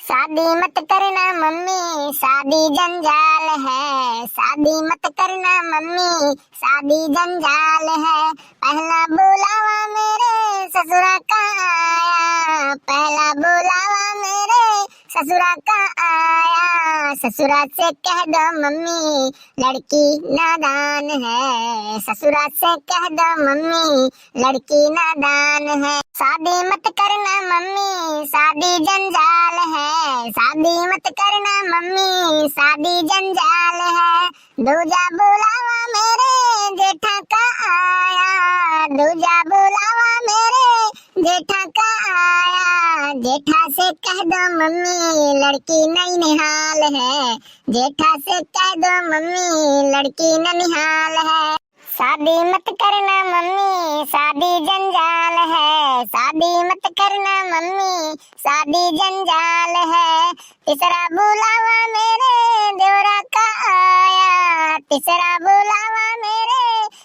शादी मत करना मम्मी, शादी जंजाल है। शादी मत करना मम्मी, शादी जंजाल है। पहला बुलावा मेरे ससुरा का आया, पहला बुलावा मेरे ससुरा का आया। ससुरा से कह दो मम्मी लड़की नादान है, ससुरा से कह दो मम्मी लड़की नादान है। शादी मत करना मम्मी, शादी जंजाल है। शादी मत करना मम्मी, शादी जंजाल है। दूजा बुलावा मेरे जेठा का आया, दूजा बुलावा मेरे जेठा का आया। जेठा से कह दो मम्मी लड़की ननिहाल है, जेठा से कह दो मम्मी लड़की ननिहाल है। शादी मत करना मम्मी, शादी जंजाल है। शादी मत करना मम्मी, शादी जंजाल है। तीसरा बुलावा मेरे देवरा का आया, तीसरा बुलावा मेरे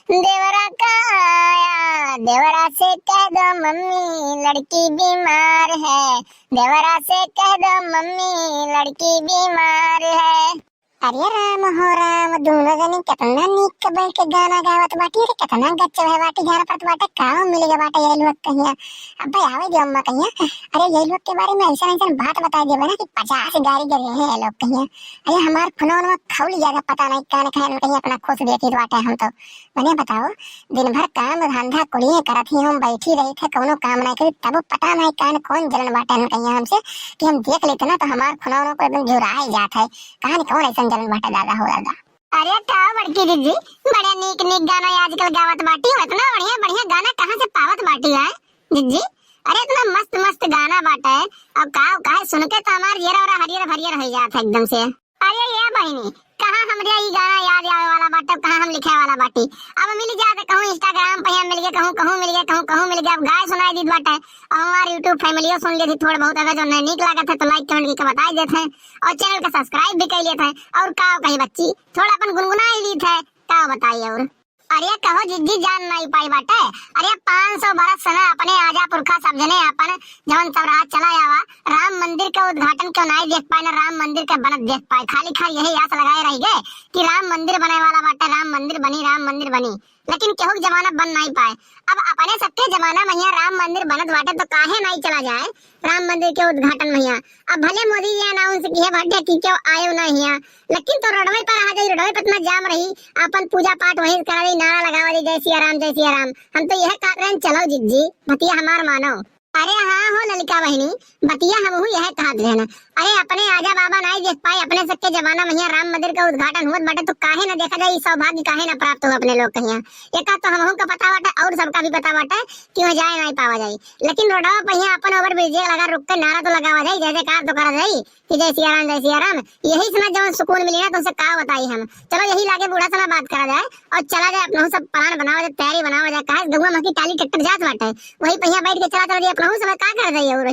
देवरा का आया। देवरा से कह दो मम्मी लड़की बीमार है, देवरा से कह दो मम्मी लड़की बीमार है। अरे राम हो राम, दोनों जनी कितना नीक बैठ के गाना गावत बाटी रे, कितना गच्चा है बाटी गाना पड़त बाटे। काम मिलेगा बाटे यही लोग कहिया। अब भाई आवे दे अम्मा कहिया। अरे यही लोग के बारे में ऐसा बात बता दिए ना कि 50 गाड़ी गिरे हैं ये लोग कहिया। अरे हमार खुनौन खौली ज्यादा पता नहीं कान खाए कहिया अपना खुश देती बाटे। हम तो बने बताओ दिन भर काम धंधा कुड़िए करत ही हम बैठी रही थे, कोनो काम नहीं करी, तब पता नहीं कान कौन जलन बाटे कहिया हमसे कि हम देख लेते ना तो हमार खुनौन को एकदम झुरा ही जात है। कान कौन ऐसा जलन बाटे दादा हो दादा। अरे का बड़की दीदी बड़े नीक नीक गाना आजकल गावत बाटी हो, इतना बढ़िया बढ़िया गाना कहाँ से पावत बाटी है दीदी? अरे इतना मस्त मस्त गाना बाटे अब का सुन के तो हमार येरा और हरियर हरियर हो जात है एकदम से। अरे ये बहनी कहाँ हमरे ये गाना याद आवे वाला बाटे, कहाँ हम लिखे वाला बाटी। अब मिल जाते कहूँ इंस्टाग्राम पे मिल गए, कहूँ कहूँ मिल गए, कहूँ कहूँ मिल गया। अब गाय सुनाई दी बाटे और हमारे यूट्यूब फैमिलियों सुन ली थी थोड़ा बहुत। अगर जो नहीं निक लगा था तो लाइक कमेंट करके बता देते हैं और चैनल का सब्सक्राइब भी कर लेते हैं। और का कहीं बच्ची थोड़ा अपन गुनगुना ही ली थे का बताइए। और अरे कहो जिज्जी जान नहीं पाई बाटे। अरे 500 बरस सना अपने आजा पुरखा सब जने अपन जवन सब रात चला आवा राम मंदिर का उद्घाटन क्यों नहीं देख पाए ना राम मंदिर का बनत देख पाए। खाली खाली यही आस लगाए रह गए कि राम मंदिर बने वाला बाटे, राम मंदिर बनी, राम मंदिर बनी, लेकिन केहू जमाना बन नहीं पाए। अब अपने सबके जमाना में यहाँ राम मंदिर बनत बाटे तो काहे नहीं चला जाए राम मंदिर के उद्घाटन में यहाँ। अब भले मोदी जी अनाउंस किए बाटे कि क्यों आयो ना यहाँ, लेकिन तो रोडवे पर आ जाई, रोडवे पर इतना जाम रही अपन पूजा पाठ वहीं करा दी, नारा लगावा दी जय सिया राम जय सिया राम। हम तो यह कह रहे हैं चलो जिज्जी भतिया हमार मानो। अरे हाँ हो ललिका बहनी बतिया हम यह कहा देना। अरे अपने आजा बाबा नहीं देख पाए अपने सबके जमाना में यहाँ राम मंदिर का उद्घाटन हुआ बाटे तो काहे ना देखा जाए, सौभाग्य काहे ना प्राप्त हो अपने लोग कहिया। एक तो हमहू का पता बाटे और सबका भी पता बाटे कि वहाँ जाए नहीं पावा जाए, लेकिन रोडवा पर यहाँ अपन ओवर ब्रिज लगा रुक के नारा तो लगावा जाए, जैसे कार तो करा जाए कि जय सिया राम जय सिया राम। यही समय जब सुकून मिली ना तो उसे का बताई हम। चलो यही लागे बूढ़ा समय बात करा जाए और चला जाए अपना सब प्लान बनावा जाए, तैयारी बनावा जाए। कहा गहुआ मकी टाली ट्रैक्टर जात बाटे वही पहिया बैठ के चला चला जाए अपना समय का कर जाइए। और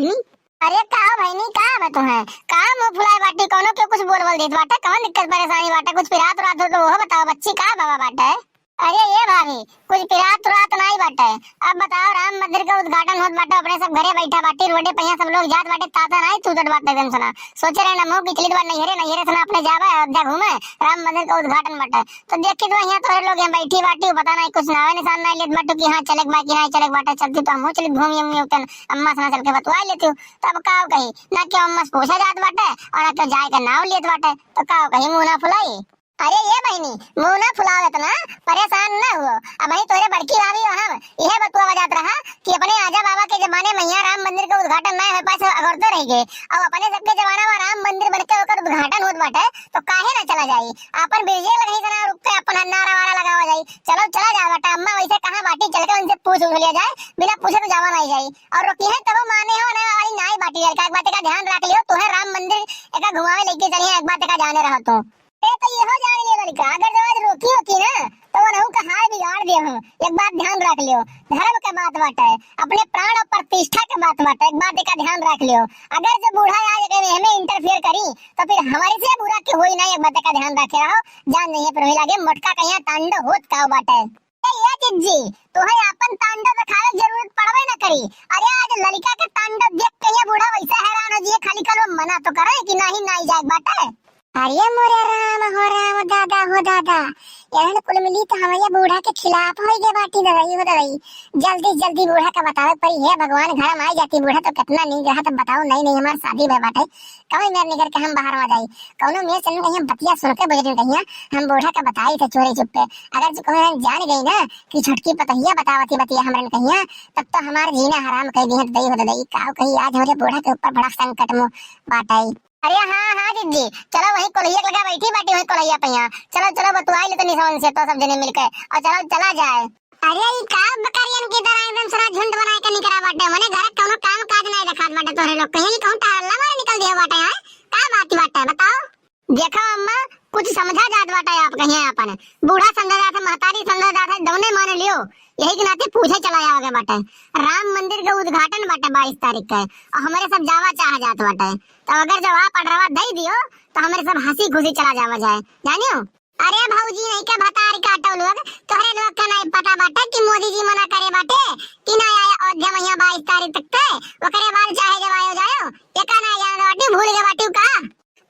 अरे का बहनी का बतो है का मुंह फुलाए बाटी कोनो के कुछ बोल देत बाटे, कौन दिक्कत परेशानी बाटे? कुछ पिरात रात हो तो वो बताओ बच्ची का बाबा बाटे। अरे ये भाभी कुछ पिरात रात नहीं बाटे। अब बताओ राम मंदिर का उद्घाटन होत बाटे अपने सब घरे बैठा बाटी रोडे पे सब लोग जात बाटे, ताता नहीं तू बाटे एकदम सुना सोचे रहे ना मुंह पिछली बार नहीं हेरे सुना अपने जावा अयोध्या घूमे राम मंदिर का उद्घाटन बाटे तो देख के तो यहाँ तो लोग यहाँ बैठी बाटी पता नहीं कुछ नावे निशान नहीं लेत बाटू की हाँ चले बाकी नहीं चले बाटे। चलती तो हम चली घूमी अम्मा से चल के बतवा लेती हूँ। तब का कही ना क्यों अम्मा से पूछा जात बाटे और ना क्यों जाए का नाव लेत बाटे तो का कही मुँह ना फुलाई। अरे ये बहनी मुंह ना फुलाओ इतना परेशान ना हुआ। अब भाई तोरे बड़की भाभी हो हम यह बतुआ बजात रहा कि अपने आजा बाबा के जमाने में यहाँ राम मंदिर का उद्घाटन नहीं हो पाए अगरते रह गए। अब अपने सबके जमाना में राम मंदिर बनके होकर उद्घाटन होत बाटे तो काहे ना चला जाई अपन बिरजे लगी सना रुक के अपन नारा वारा लगावा जाई। चलो चला जा बेटा अम्मा वैसे कहां बाटी चल के उनसे पूछ लिया जाए, बिना पूछे तो जावा नहीं जाई। और रोकी है तब माने हो ना वाली नहीं बाटी एक बात का ध्यान रख लियो तुम्हें राम मंदिर एक घुमावे लेके चलिए एक बात का जाने रहो तो ये हो जाने लियो लड़का। अगर जवाब रोकी होती ना तो वो नहु का हार बिगाड़ दिया हूँ। एक बात ध्यान रख लियो धर्म के बात बाटे अपने प्राण और प्रतिष्ठा के बात बाटे, एक बात का ध्यान रख लियो। अगर जो बूढ़ा आज हमें इंटरफेयर करी तो फिर हमारी से बुरा क्यों हुई नहीं, एक बात का ध्यान रखे रहो। जान नहीं है पर लगे मोटका कहीं तांडव होत का बाटे। ये चिज्जी तुम्हें अपन तांडव दिखावे जरूरत पड़वे न करी। अरे आज ललिका के तांडव देख के ये बूढ़ा वैसे हैरान हो जिए, खाली कल मना तो करे कि नहीं नहीं जाए बाटे। अरे मोरे राम हो दादा यार कुल मिली तो हमारे बूढ़ा के खिलाफ हो गए बाटी दवाई जल्दी जल्दी बूढ़ा का बतावे पड़ी है। भगवान घर में आई जाती बूढ़ा तो कितना नहीं रहा तब बताओ। नहीं नहीं हमारी शादी भय बाटे कहीं मेरे निकल के हम बाहर आ जाई कौनो में चल कहीं बतिया सुन के बजट कहीं हम बूढ़ा का बताई थे चोरी चुप्पे। अगर कहीं जान गई ना कि छुटकी पतहिया बतावती बतिया हमरे कहीं तब तो हमार जीना हराम कर दी दई हो दई काव कहीं आज हो बूढ़ा के ऊपर बड़ा संकट में बाटाई। अरे हाँ दीदी चलो वही कोलैया लगा बैठी बाटी वही कोलैया पैया चलो चलो बतुआई ले तो निशान से तो सब जने मिलकर और चलो चला जाए। अरे ई का बकरियन की तरह एकदम सारा झुंड बनाए के निकरा बाटे मने घर कोनो काम काज नहीं रखात बाटे तोरे लोग कहीं कहूं टहलला मारे निकल दिया बाटे है का बात बाटे बताओ। देखो अम्मा कुछ समझा जात बाटे आप कहीं अपन बूढ़ा समझा जात महतारी समझा जात दोने मान लियो यही के नाते पूछे चला जाओगे बाटे। राम मंदिर का उद्घाटन बाटे 22 तारीख का और हमारे सब जावा चाह जात बाटे तो अगर जवाब पढ़वा दे दियो तो हमारे सब हंसी खुशी चला जावा जाए जानियो। अरे भाऊजी नहीं के भतार काटो लोग तोहरे लोग का नहीं पता बाटे कि मोदी जी मना करे बाटे कि ना आया अयोध्या मैया 22 तारीख तक ते ओकरे बाद चाहे जब आयो जायो एका ना जाने बाटी भूल गए बाटी का।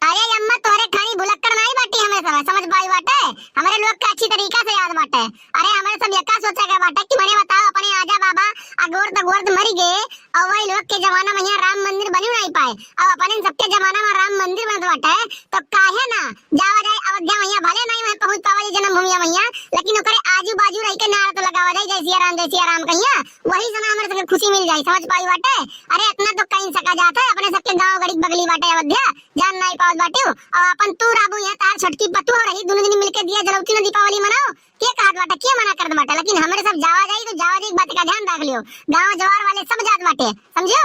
अरे अम्मा तोहरे खानी भुलक्कड़ नहीं बाटी हमें समझ पाई बाटे हमारे लोग का अच्छी तरीका से याद बाटे। अरे हमारे सब यक्का सोचा के बाटे कि मने बताओ अपने आजा बाबा अगोर तगोर मर गए और वही लोग के जमाना में यहाँ राम मंदिर बनी नहीं पाए और अपने सबके जमाना में राम मंदिर बनत बाटे तो काहे ना जावा जाए अयोध्या मैया भले नहीं मैं पहुंच पावली जन्मभूमि मैया लेकिन ओकरे आजू बाजू रह के नारा तो लगावा जाए जय सिया राम कहिया वही सुना हमारे सबके खुशी मिल जाए समझ पाई बाटे। अरे इतना तो कहीं सका जाता है अपने सबके गांव गरीब बगली बाटे अयोध्या जान नहीं पावत बाटे और अपन तू राबू यहाँ तार छटकी पतू हो रही दोनों दिन मिलके दिया जलौती में दीपावली मनाओ के कहत बाटे के मना कर बाटे लेकिन हमारे सब जावा जाई तो जावा जाई बात का ध्यान रख लियो गांव जवार वाले सब जात बाटे समझो।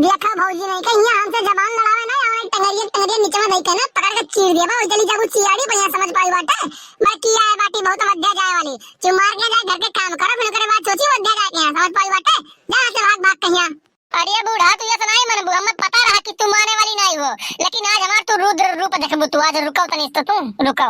देखा भौजी नहीं कहीं हमसे जबान लड़ावे ना और टंगरिया नीचे में देके ना पकड़ के चीर दिया बा जल्दी जाबू चियाड़ी भैया समझ पाई बाटे मैं किया है बाटी बहुत मध्य जाए वाली चुप मार के जाए घर के काम करो फिर करे बात सोची मध्य जाए के समझ पाई बाटे जहां से भाग कहिया। अरे बूढ़ा तू ये सुनाई मन हमें पता रहा कि तुम आने वाली नहीं हो लेकिन आज हमार तू रुद्र रूप देखबू तू आज रुको तनी तो तू रुको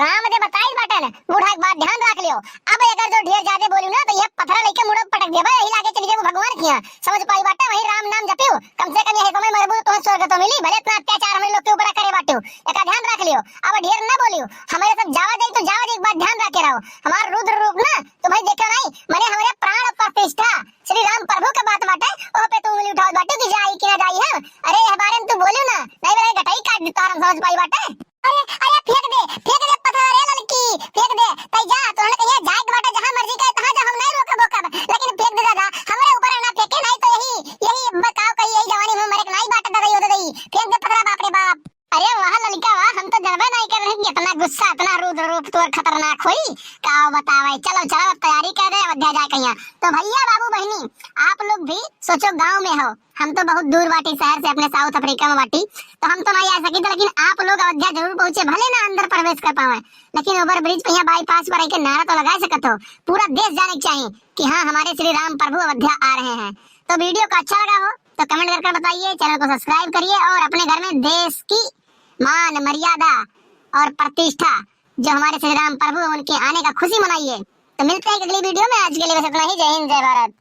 राम दे बताई बाटे न बूढ़ा एक बात ध्यान रख लियो अब अगर जो ढेर ज्यादा बोलू ना तो ये पत्थर लेके मुड़ पटक देबा यही लागे चली जाबू भगवान किया समझ पाई बाटे वही राम नाम जपियो कम से कम ये समय मरबू तो स्वर्ग तो मिली भले इतना अत्याचार हम लोग के ऊपर करे बाटे एक ध्यान रख लियो अब ढेर ना बोलियो हमारे सब जावा जाई तो जावा जाई एक बात ध्यान रखे रहो हमार रुद्र रूप ना तुम्हें देखो नहीं मैंने हमारे प्राण प्रतिष्ठा श्री राम प्रभु का बात बाटे ओ पे तू उंगली उठाओ बाटे कि जाई कि ना जाई है। अरे इस बारे में तू बोलियो ना नहीं मेरे गटाई काट देता हम समझ पाई बाटे। अरे फेंक दे पत्थर रे लड़की फेंक दे तई जा तोने कहिया जाए बाटे जहां मर्जी करे तहां जा हम नहीं रोकबो कब लेकिन फेंक दे दादा हमरे ऊपर ना फेंके नहीं तो यही बताओ कहीं यही जवानी में मरे नहीं बाटे दादा यो दई फेंक दे पत्थर बाप रे बाप। अरे वाह लड़का वाह हम तो जानबे नहीं कर रहे इतना गुस्सा इतना रुद्र रूप तोर खतरनाक होई का बतावे चलो चलो तैयारी कर दे अयोध्या जाए कहिया तो भैया बाबू बहनी आप लोग भी सोचो गांव में हो हम तो बहुत दूर बाटी शहर से अपने साउथ अफ्रीका में बाटी तो हम तो नहीं आ सके लेकिन आप लोग अयोध्या जरूर पहुंचे भले ना अंदर प्रवेश कर पावे लेकिन ओवर ब्रिज पे यहाँ बाईपास पर आके नारा तो लगा सकते हो पूरा देश जाने चाहिए कि हाँ हमारे श्री राम प्रभु अयोध्या आ रहे हैं। तो वीडियो को अच्छा लगा हो तो कमेंट करके बताइए चैनल को सब्सक्राइब करिए और अपने घर में देश की मान मर्यादा और प्रतिष्ठा जो हमारे श्री राम प्रभु उनके आने का खुशी मनाइए। तो मिलते हैं अगली वीडियो में आज के लिए बस इतना ही। जय हिंद जय भारत।